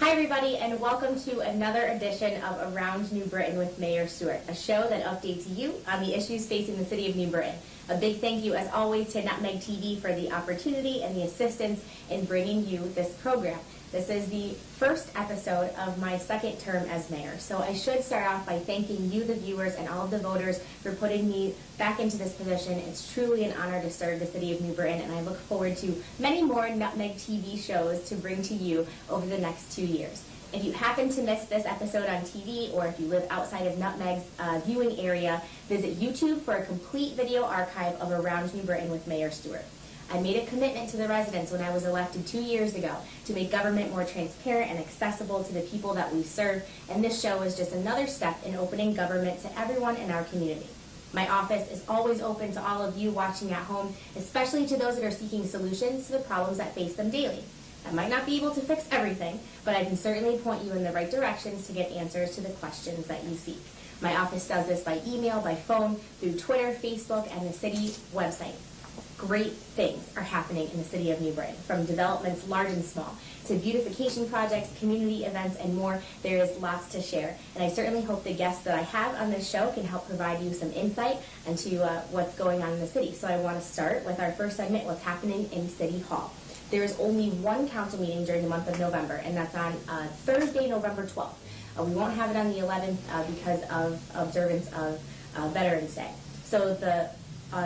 Hi everybody, and welcome to another edition of Around New Britain with Mayor Stewart, a show that updates you on the issues facing the city of New Britain. A big thank you, as always, to Nutmeg TV for the opportunity and the assistance in bringing you this program. This is the first episode of my second term as mayor, so I should start off by thanking you, the viewers, and all of the voters for putting me back into this position. It's truly an honor to serve the city of New Britain, and I look forward to many more Nutmeg TV shows to bring to you over the next 2 years. If you happen to miss this episode on TV, or if you live outside of Nutmeg's viewing area, visit YouTube for a complete video archive of Around New Britain with Mayor Stewart. I made a commitment to the residents when I was elected 2 years ago to make government more transparent and accessible to the people that we serve, and this show is just another step in opening government to everyone in our community. My office is always open to all of you watching at home, especially to those that are seeking solutions to the problems that face them daily. I might not be able to fix everything, but I can certainly point you in the right directions to get answers to the questions that you seek. My office does this by email, by phone, through Twitter, Facebook, and the city website. Great things are happening in the city of New Britain, from developments large and small, to beautification projects, community events, and more. There is lots to share, and I certainly hope the guests that I have on this show can help provide you some insight into what's going on in the city. So I want to start with our first segment, what's happening in City Hall. There is only one council meeting during the month of November, and that's on Thursday, November 12th. We won't have it on the 11th because of observance of Veterans Day. So the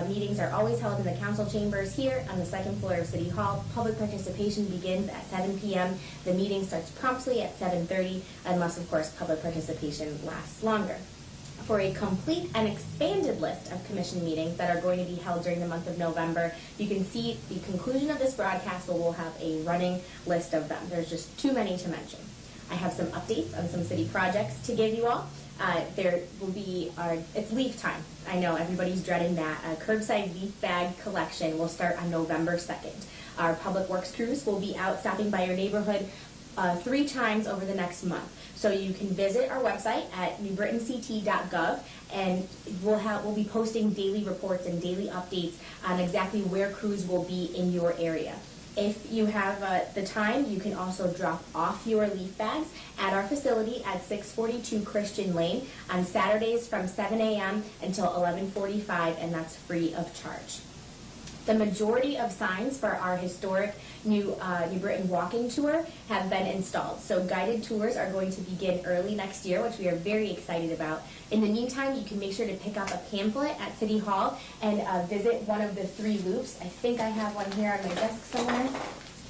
meetings are always held in the council chambers here on the second floor of City Hall. Public participation begins at 7 p.m. The meeting starts promptly at 7:30, unless, of course, public participation lasts longer. For a complete and expanded list of commission meetings that are going to be held during the month of November, you can see the conclusion of this broadcast where we'll have a running list of them. There's just too many to mention. I have some updates on some city projects to give you all. There will be, it's leaf time. I know everybody's dreading that. Curbside leaf bag collection will start on November 2nd. Our public works crews will be out stopping by your neighborhood 3 times over the next month. So you can visit our website at newbritainct.gov, and we'll be posting daily reports and daily updates on exactly where crews will be in your area. If you have the time, you can also drop off your leaf bags at our facility at 642 Christian Lane on Saturdays from 7 a.m. until 11:45, and that's free of charge. The majority of signs for our historic New Britain walking tour have been installed. So guided tours are going to begin early next year, which we are very excited about. In the meantime, you can make sure to pick up a pamphlet at City Hall and visit one of the 3 loops. I think I have one here on my desk somewhere.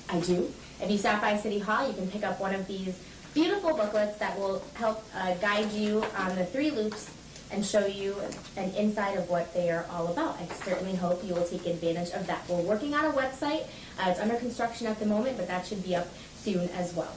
I do. If you stop by City Hall, you can pick up one of these beautiful booklets that will help guide you on the 3 loops and show you an insight of what they are all about. I certainly hope you will take advantage of that. We're working on a website. It's under construction at the moment, but that should be up soon as well.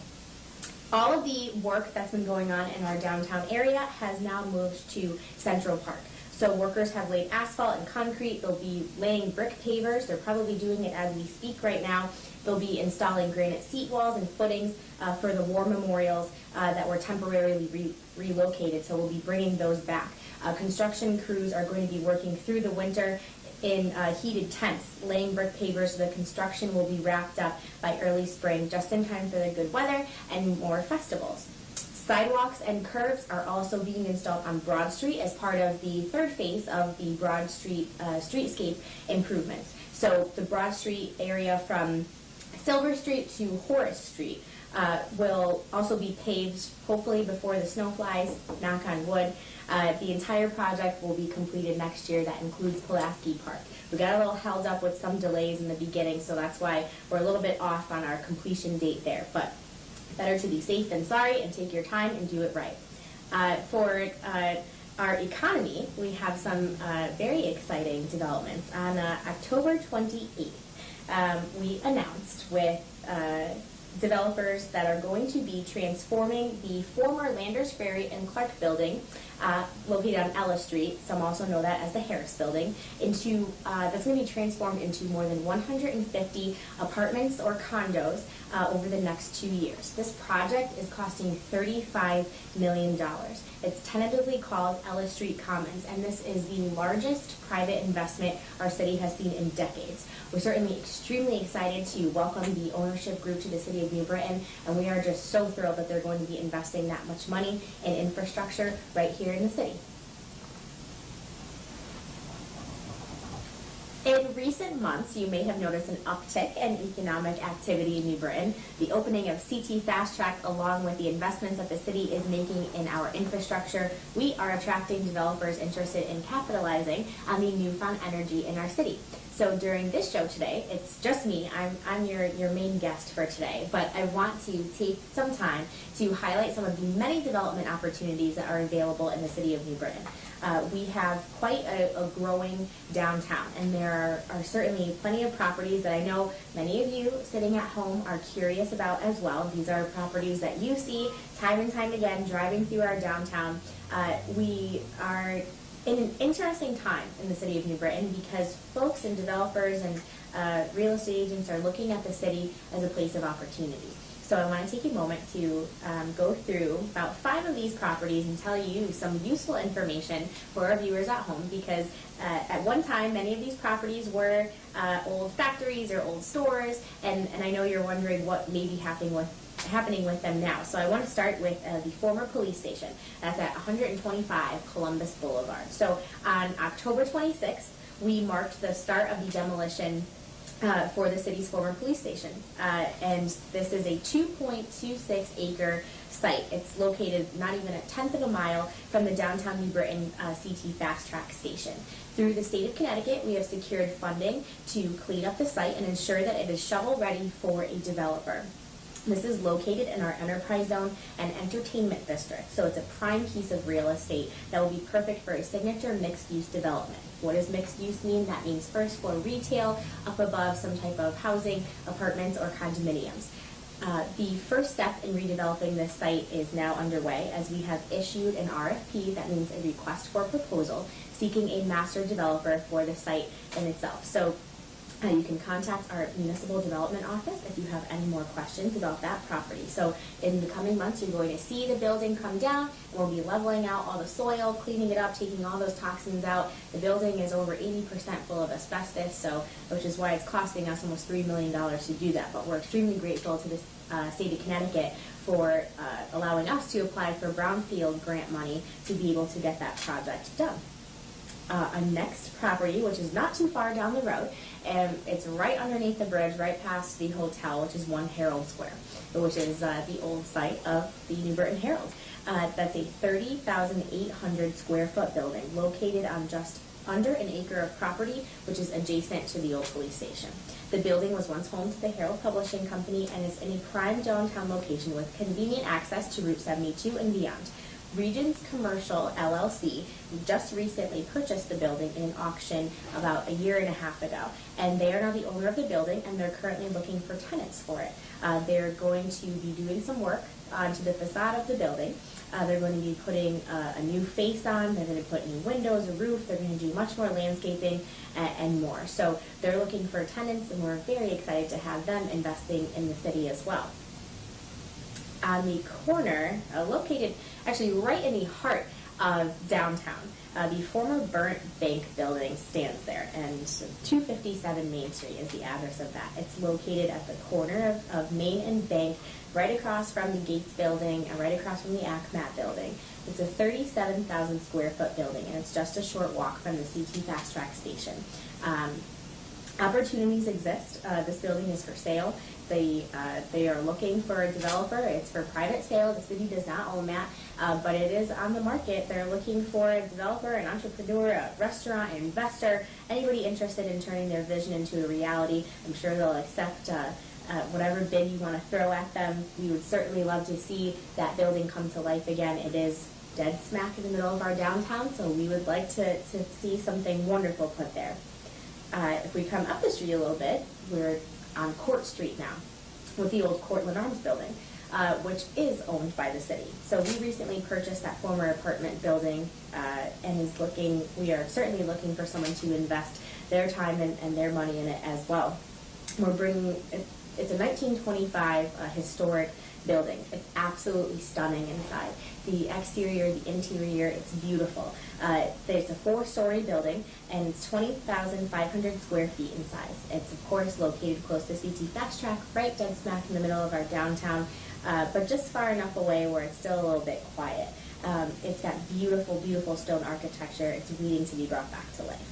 All of the work that's been going on in our downtown area has now moved to Central Park. So workers have laid asphalt and concrete. They'll be laying brick pavers. They're probably doing it as we speak right now. They'll be installing granite seat walls and footings for the war memorials that were temporarily relocated. So we'll be bringing those back. Construction crews are going to be working through the winter in heated tents, laying brick pavers, so the construction will be wrapped up by early spring, just in time for the good weather and more festivals. Sidewalks and curbs are also being installed on Broad Street as part of the 3rd phase of the Broad Street streetscape improvements. So the Broad Street area from Silver Street to Horace Street will also be paved, hopefully before the snow flies, knock on wood. The entire project will be completed next year. That includes Pulaski Park. We got a little held up with some delays in the beginning, so that's why we're a little bit off on our completion date there. But better to be safe than sorry, and take your time and do it right. For our economy, we have some very exciting developments. On October 28th, we announced with developers that are going to be transforming the former Landers Ferry and Clark building located on Ella Street, some also know that as the Harris Building, into that's going to be transformed into more than 150 apartments or condos over the next 2 years. This project is costing $35 million. It's tentatively called Ella Street Commons, and this is the largest private investment our city has seen in decades. We're certainly extremely excited to welcome the ownership group to the city of New Britain, and we are just so thrilled that they're going to be investing that much money in infrastructure right here in the city. In recent months, you may have noticed an uptick in economic activity in New Britain. The opening of CT Fast Track, along with the investments that the city is making in our infrastructure, we are attracting developers interested in capitalizing on the newfound energy in our city. So during this show today, it's just me. I'm your main guest for today, but I want to take some time to highlight some of the many development opportunities that are available in the city of New Britain. We have quite a growing downtown, and there are certainly plenty of properties that I know many of you sitting at home are curious about as well. These are properties that you see time and time again driving through our downtown. We are in an interesting time in the city of New Britain because folks and developers and real estate agents are looking at the city as a place of opportunity. So I want to take a moment to go through about 5 of these properties and tell you some useful information for our viewers at home, because at one time many of these properties were old factories or old stores, and I know you're wondering what may be happening with them now. So I want to start with the former police station. That's at 125 Columbus Boulevard. So on October 26th, we marked the start of the demolition for the city's former police station. And this is a 2.26 acre site. It's located not even a tenth of a mile from the downtown New Britain CT Fast Track station. Through the state of Connecticut, we have secured funding to clean up the site and ensure that it is shovel ready for a developer. This is located in our enterprise zone and entertainment district, so it's a prime piece of real estate that will be perfect for a signature mixed-use development. What does mixed use mean? That means first floor retail, up above some type of housing, apartments, or condominiums. The first step in redeveloping this site is now underway, as we have issued an RFP, that means a request for proposal, seeking a master developer for the site in itself. So you can contact our municipal development office if you have any more questions about that property. So in the coming months, you're going to see the building come down, and we'll be leveling out all the soil, cleaning it up, taking all those toxins out. The building is over 80% full of asbestos, which is why it's costing us almost $3 million to do that. But we're extremely grateful to the state of Connecticut for allowing us to apply for brownfield grant money to be able to get that project done. Our next property, which is not too far down the road, and it's right underneath the bridge, right past the hotel, which is 1 Herald Square, which is the old site of the New Britain Herald. That's a 30,800 square foot building located on just under an acre of property, which is adjacent to the old police station. The building was once home to the Herald Publishing Company and is in a prime downtown location with convenient access to Route 72 and beyond. Regions Commercial LLC just recently purchased the building in an auction about a year and a half ago, and they are now the owner of the building, and they're currently looking for tenants for it. They're going to be doing some work onto the facade of the building. They're going to be putting a new face on, they're going to put new windows, a roof, they're going to do much more landscaping and more. So they're looking for tenants, and we're very excited to have them investing in the city as well. On the corner, located actually right in the heart of downtown, the former Burnt Bank building stands there, and 257 Main Street is the address of that. It's located at the corner of Main and Bank, right across from the Gates building and right across from the ACMAT building. It's a 37,000 square foot building, and it's just a short walk from the CT Fast Track station. Opportunities exist. This building is for sale. They are looking for a developer. It's for private sale. The city does not own that, but it is on the market. They're looking for a developer, an entrepreneur, a restaurant, an investor, anybody interested in turning their vision into a reality. I'm sure they'll accept whatever bid you want to throw at them. We would certainly love to see that building come to life again. It is dead smack in the middle of our downtown, so we would like to see something wonderful put there. If we come up the street a little bit, we're on Court Street now with the old Cortland Arms building. which is owned by the city. So we recently purchased that former apartment building and we are certainly looking for someone to invest their time and their money in it as well. It's a 1925 historic building. It's absolutely stunning inside. The exterior, the interior, it's beautiful. There's a 4-story building, and it's 20,500 square feet in size. It's, of course, located close to CT Fast Track, right dead smack in the middle of our downtown, but just far enough away where it's still a little bit quiet. It's got beautiful, beautiful stone architecture. It's waiting to be brought back to life.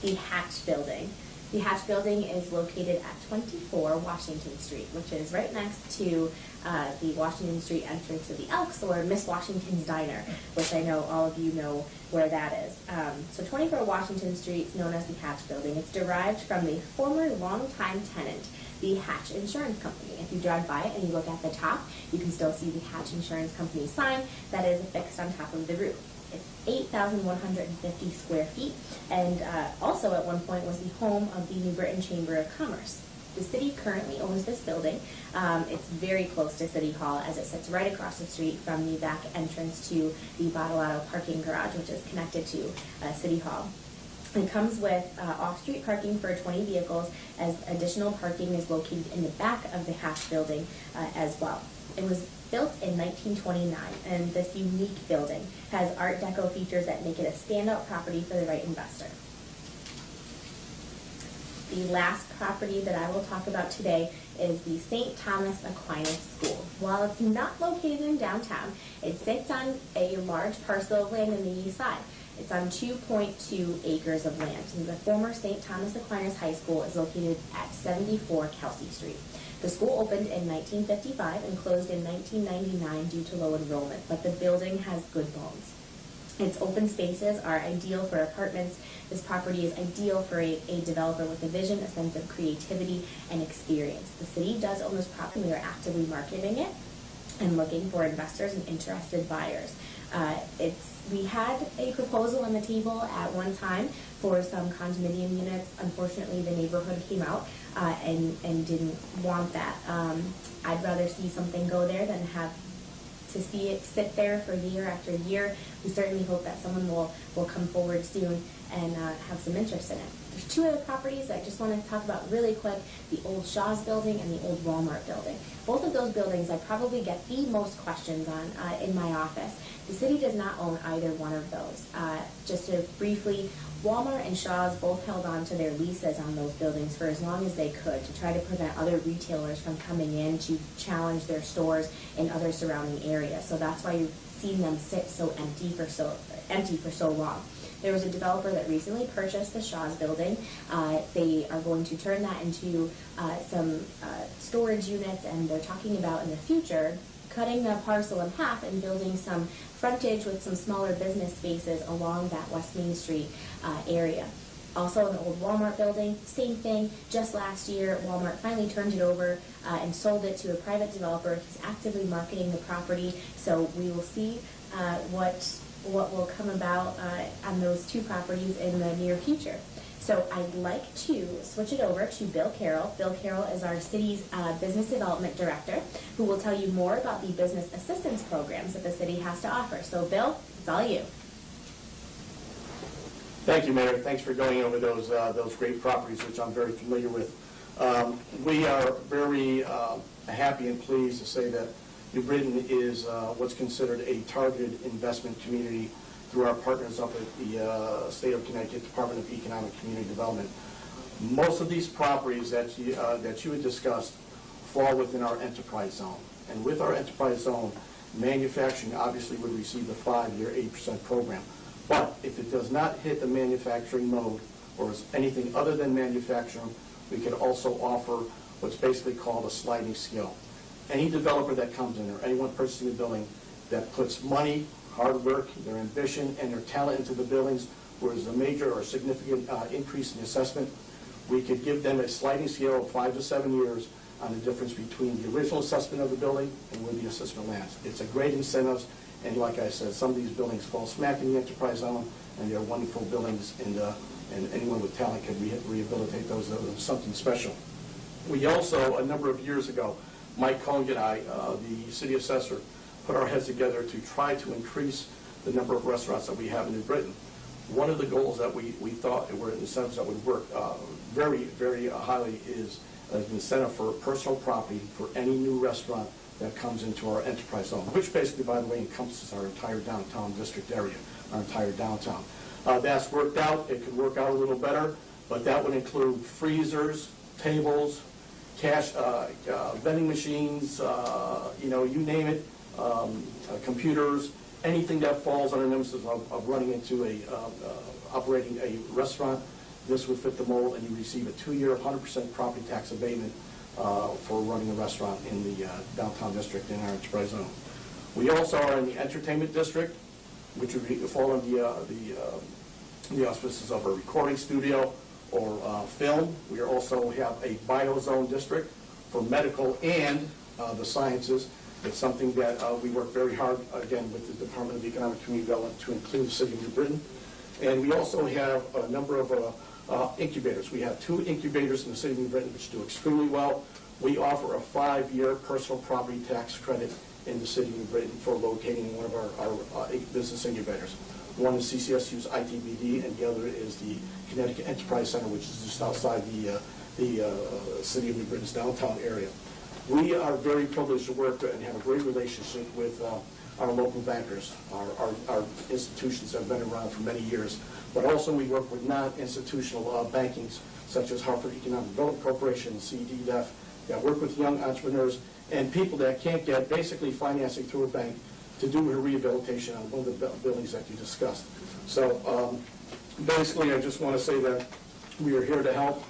The Hatch Building. The Hatch Building is located at 24 Washington Street, which is right next to the Washington Street entrance to the Elks, or Miss Washington's Diner, which I know all of you know where that is. So 24 Washington Street is known as the Hatch Building. It's derived from the former longtime tenant, the Hatch Insurance Company. If you drive by it and you look at the top, you can still see the Hatch Insurance Company sign that is affixed on top of the roof. It's 8,150 square feet, and also at one point was the home of the New Britain Chamber of Commerce. The city currently owns this building. It's very close to City Hall, as it sits right across the street from the back entrance to the Bottolato parking garage, which is connected to City Hall. It comes with off-street parking for 20 vehicles, as additional parking is located in the back of the Hatch Building as well. It was built in 1929, and this unique building has Art Deco features that make it a standout property for the right investor. The last property that I will talk about today is the St. Thomas Aquinas School. While it's not located in downtown, it sits on a large parcel of land in the east side. It's on 2.2 acres of land. And the former St. Thomas Aquinas High School is located at 74 Kelsey Street. The school opened in 1955 and closed in 1999 due to low enrollment, but the building has good bones. Its open spaces are ideal for apartments. This property is ideal for a developer with a vision, a sense of creativity, and experience. The city does own this property. We are actively marketing it and looking for investors and interested buyers. We had a proposal on the table at one time for some condominium units. Unfortunately, the neighborhood came out and didn't want that. I'd rather see something go there than have to see it sit there for year after year. We certainly hope that someone will come forward soon and have some interest in it. There's 2 other properties that I just want to talk about really quick, the old Shaw's building and the old Walmart building. Both of those buildings I probably get the most questions on in my office. The city does not own either one of those. Just to briefly, Walmart and Shaw's both held on to their leases on those buildings for as long as they could to try to prevent other retailers from coming in to challenge their stores in other surrounding areas. So that's why you've seen them sit so empty for so long. There was a developer that recently purchased the Shaw's building. They are going to turn that into some storage units, and they're talking about in the future cutting the parcel in half and building some frontage with some smaller business spaces along that West Main Street area. Also, an old Walmart building, same thing. Just last year, Walmart finally turned it over and sold it to a private developer. He's actively marketing the property, so we will see what will come about on those 2 properties in the near future. So I'd like to switch it over to Bill Carroll. Bill Carroll is our city's business development director, who will tell you more about the business assistance programs that the city has to offer. So Bill, it's all you. Thank you, Mayor. Thanks for going over those great properties, which I'm very familiar with. We are very happy and pleased to say that New Britain is what's considered a targeted investment community through our partners up at the State of Connecticut Department of Economic Community Development. Most of these properties that you had discussed fall within our enterprise zone. And with our enterprise zone, manufacturing obviously would receive the 5-year 8% program. But if it does not hit the manufacturing mode or is anything other than manufacturing, we could also offer what's basically called a sliding scale. Any developer that comes in or anyone purchasing a building that puts money, hard work, their ambition, and their talent into the buildings, where there's a major or significant increase in assessment, we could give them a sliding scale of 5 to 7 years on the difference between the original assessment of the building and where the assessment lands. It's a great incentive, and like I said, some of these buildings fall smack in the enterprise zone, and they're wonderful buildings, and anyone with talent can rehabilitate those. Those are something special. We also, a number of years ago, Mike Cohn and I, the city assessor, put our heads together to try to increase the number of restaurants that we have in New Britain. One of the goals that we thought were incentives that would work very, very highly is an incentive for personal property for any new restaurant that comes into our enterprise zone, which basically, by the way, encompasses our entire downtown district area, our entire downtown. That's worked out. It could work out a little better, but that would include freezers, tables, cash, vending machines, you name it, computers, anything that falls under the nemesis of running into operating a restaurant. This would fit the mold, and you receive a 2-year, 100% property tax abatement for running a restaurant in the downtown district in our enterprise zone. We also are in the entertainment district, which would fall under the auspices of a recording studio or film. We also have a biozone district for medical and the sciences. It's something that we work very hard, again, with the Department of Economic Community Development to include the city of New Britain. And we also have a number of incubators. We have 2 incubators in the city of New Britain which do extremely well. We offer a 5-year personal property tax credit in the city of New Britain for locating in one of our business incubators. One is CCSU's ITBD, and the other is the Connecticut Enterprise Center, which is just outside the city of New Britain's downtown area. We are very privileged to work and have a great relationship with our local bankers, our institutions that have been around for many years. But also we work with non-institutional bankings, such as Hartford Economic Development Corporation, CDDEF, that work with young entrepreneurs and people that can't get basically financing through a bank to do a rehabilitation on one of the buildings that you discussed. So basically, I just want to say that we are here to help.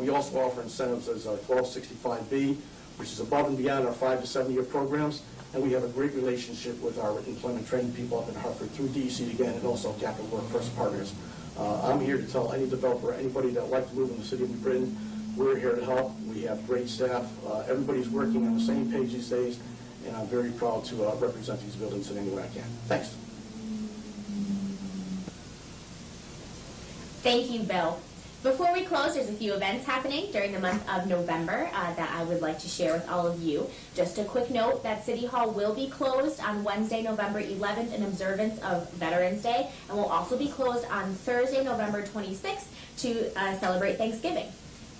We also offer incentives as 1265B, which is above and beyond our 5 to 7 year programs, and we have a great relationship with our employment training people up in Hartford through DEC again, and also Capital Workforce Partners. I'm here to tell any developer, anybody that would like to move in the city of New Britain, we're here to help. We have great staff. Everybody's working on the same page these days, and I'm very proud to represent these buildings in any way I can. Thanks. Thank you, Bill. Before we close, there's a few events happening during the month of November that I would like to share with all of you. Just a quick note that City Hall will be closed on Wednesday, November 11th in observance of Veterans Day, and will also be closed on Thursday, November 26th to celebrate Thanksgiving.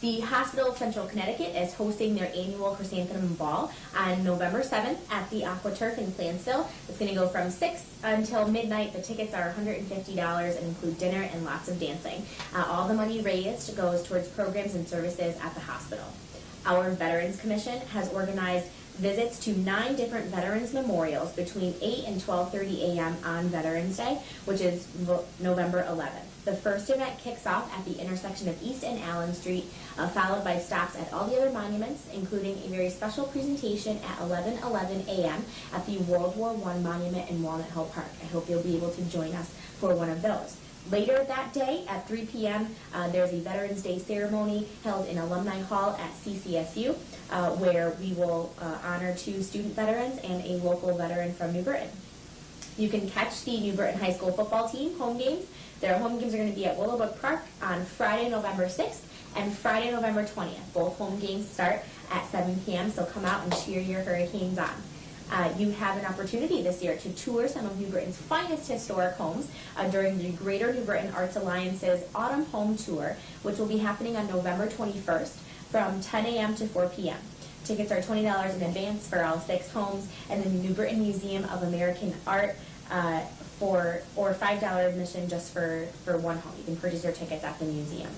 The Hospital of Central Connecticut is hosting their annual Chrysanthemum Ball on November 7th at the AquaTurf in Plansville. It's going to go from 6 until midnight. The tickets are $150 and include dinner and lots of dancing. All the money raised goes towards programs and services at the hospital. Our Veterans Commission has organized visits to 9 different veterans memorials between 8 and 12:30 a.m. on Veterans Day, which is November 11th. The first event kicks off at the intersection of East and Allen Street, followed by stops at all the other monuments, including a very special presentation at 11:11 a.m. at the World War I Monument in Walnut Hill Park. I hope you'll be able to join us for one of those. Later that day at 3 p.m., there's a Veterans Day ceremony held in Alumni Hall at CCSU, where we will honor 2 student veterans and a local veteran from New Britain. You can catch the New Britain High School football team home games. Their home games are going to be at Willowbrook Park on Friday, November 6th and Friday, November 20th. Both home games start at 7 p.m., so come out and cheer your Hurricanes on. You have an opportunity this year to tour some of New Britain's finest historic homes during the Greater New Britain Arts Alliance's Autumn Home Tour, which will be happening on November 21st from 10 a.m. to 4 p.m. Tickets are $20 in advance for all 6 homes, and the New Britain Museum of American Art or $5 admission just for one home. You can purchase your tickets at the museum.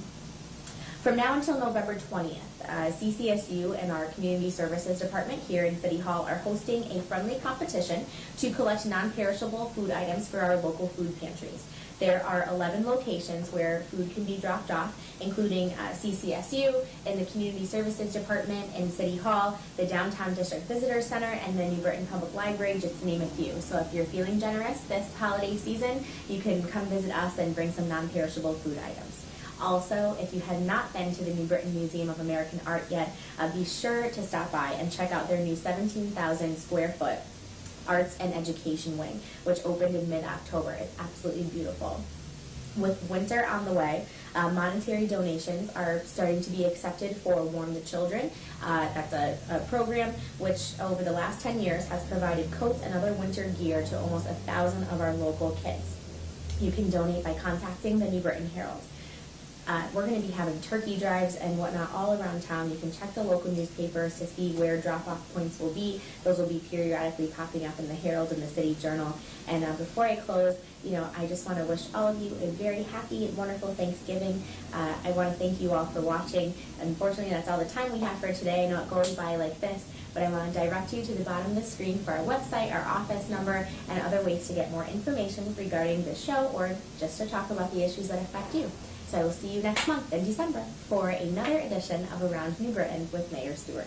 From now until November 20th, CCSU and our Community Services Department here in City Hall are hosting a friendly competition to collect non-perishable food items for our local food pantries. There are 11 locations where food can be dropped off, including CCSU, in the Community Services Department, in City Hall, the Downtown District Visitor Center, and the New Britain Public Library, just to name a few. So if you're feeling generous this holiday season, you can come visit us and bring some non-perishable food items. Also, if you have not been to the New Britain Museum of American Art yet, be sure to stop by and check out their new 17,000 square foot Arts and Education Wing, which opened in mid-October. It's absolutely beautiful. With winter on the way, Monetary donations are starting to be accepted for Warm the Children. That's a program which over the last 10 years has provided coats and other winter gear to almost 1,000 of our local kids. You can donate by contacting the New Britain Herald. We're going to be having turkey drives and whatnot all around town. You can check the local newspapers to see where drop-off points will be. Those will be periodically popping up in the Herald and the City Journal. And before I close, I just want to wish all of you a very happy and wonderful Thanksgiving. I want to thank you all for watching. Unfortunately, that's all the time we have for today. I know it goes by like this, but I want to direct you to the bottom of the screen for our website, our office number, and other ways to get more information regarding the show or just to talk about the issues that affect you. So I will see you next month in December for another edition of Around New Britain with Mayor Stewart.